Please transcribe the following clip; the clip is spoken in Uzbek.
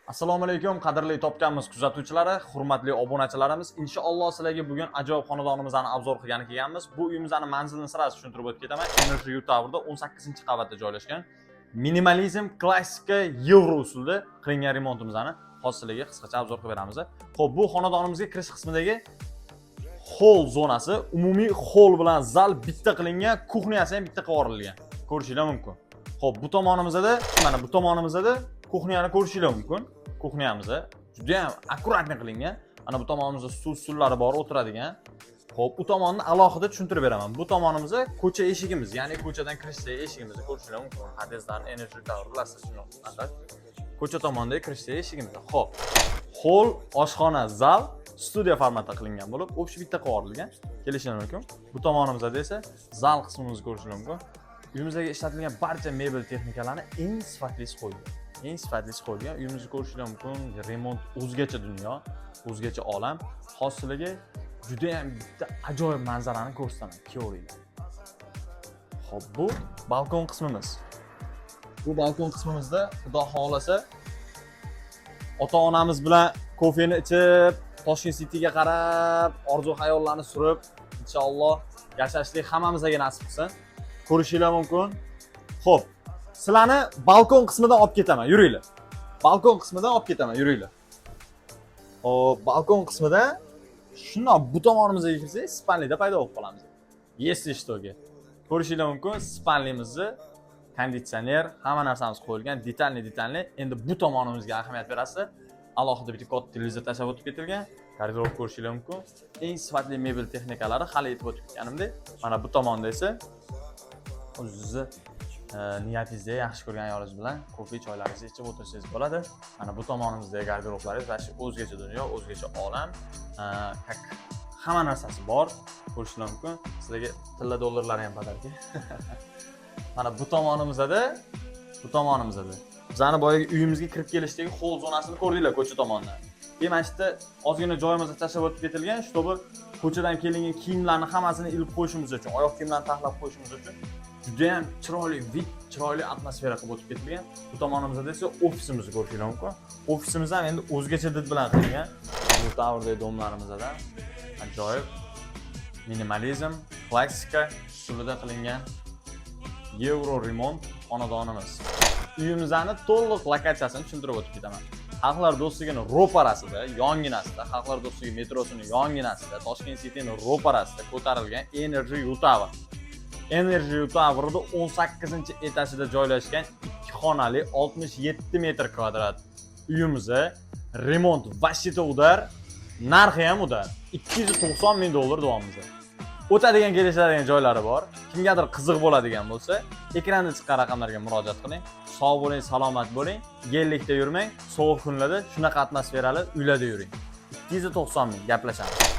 Assalomu alaykum, qadrli topganmiz kuzatuvchilari, hurmatli obunachilarimiz. Inshaalloh sizlarga bugun ajoyib xonadonimizni obzor qilgani kelganmiz. Bu uyimizni manzilini sirasi tushuntirib o'tib ketaman. Energy U Tower'da 18-qavatda joylashgan. Minimalizm, klassika, yevro usulda qilingan remontimizni hozir sizlarga qisqacha obzor qilib beramiz. Xo'p, bu xonadonimizga kirish qismidagi hol zonasi, umumiy hol bilan zal bitta qilingan, kuxnyasi ham bitta qilib yuborilgan. Ko'rishinglar mumkin. Xo'p, bu tomonimizda, mana bu tomonimizda kuxnyani ko'rishinglar mumkin. Kuxnyamiz juda ham akkuratni qilingan. Mana bu tomonimizda stullar bor, o'tiradigan. Xo'p, bu tomonni alohida tushuntirib beraman. Bu tomonimizda ko'cha eshigimiz, ya'ni ko'chadan kirishdagi eshigimizni ko'rishinglar mumkin. Hadeslarni Energy Tower bilasizlar shuni. Ko'cha tomondagi kirishdagi eshigimiz. Xo'p, hol, oshxona, zal studiya formatda qilingan bo'lib, o'pish bitta qilib yuborilgan. Kelishinglar mumkin. Bu tomonimizda esa zal qismimizni ko'rishinglar mumkin. Uyimizga ishlatilgan barcha mebel texnikalarni eng sifatlisi qo'yilgan. Eng sifatlisi qo'yilgan. Uyimizni ko'rishinglar mumkin. Remont o'zgacha dunyo, o'zgacha olam. Hozirlarga juda ham bitta ajoyib manzarani ko'rsataman. Ko'ringlar. Xo'p, bu balkon qismimiz. Bu balkon qismimizda xudo xolasa ota-onamiz bilan kofeni ichib, Toshkent City'ga qarab, orzu-xayollarni surib, inshaalloh yashashlik hammamizga nasib qilsin. Ko'rishinglar mumkin. Xo'p, sizlarni balkon qismidan olib ketaman, yuringlar. Balkon qismidan olib ketaman, yuringlar. Xo'p, balkon qismida shundoq bu tomonimizga kirsak, spanlida paydo bo'lib qolamiz. Если что-ga. Ko'rishinglar mumkin, spanlimizni konditsioner, hamma narsamiz qo'yilgan, detalli. Endi bu tomonimizga ahamiyat berasizlar. Alohida bitta katta televizor tashlab o'tib ketilgan. Garderob ko'rishinglar mumkin. Eng sifatli mebel texnikalari hali aytib o'tib ketganimdek, mana bu tomonda esa o'zingizni niyatingizda yaxshi ko'rgan ayolingiz bilan kofe choylaringizni ichib o'tirsangiz bo'ladi. Mana bu tomonimizda garderoblaringiz va shu o'zgacha dunyo, o'zgacha olam, hamma narsasi bor. Ko'rishinglar mumkin. Sizlarga tilla dollarlar ham padarki. Mana bu tomonimizda bizani boyagi uyimizga kirib kelishdagi hol zonasini ko'rdinglar ko'cha tomondan. Mana shu yerda ozgina joyimizga tashlab o'tib ketilgan, чтобы ko'chadan kelingan kiyimlarni hammasini ilib qo'yishimiz uchun, oyoq kiyimlarni taxlab qo'yishimiz uchun juda ham chiroyli vid, chiroyli atmosfera qilib o'tib ketilgan. Bu tomonimizda esa ofisimizni ko'rishinglar mumkin. Ofisimiz ham endi o'zgacha did bilan qilingan. Bu tavrdagi domlarimizdan ajoyib minimalizm, klassika usulida qilingan Euro remont xonadonimiz. Uyimizning to'liq lokatsiyasini tushuntirib o'tib ketaman. Xalqlar do'stligining ro'parasida, yonginasida, Xalqlar do'stligi metrosining yonginasida, Toshkent City'ning ro'parasida ko'tarilgan Energy U Tower. Energy U Tower'da 18-etajida joylashgan 2 xonali 67 metr kvadrat uyimizni remont vashita udar, narxi ham udar. $290 ming davomida. O'tadigan kelishadigan joylari bor. Kimgadir qiziq bo'ladigan bo'lsa, ekranda chiqqan raqamlarga murojaat qiling. Sog' bo'ling, salomat bo'ling. Gellikda yurmang, sovuq kunlarda shunaqa atmosferali uylarda yuring. $290 ming gaplashamiz.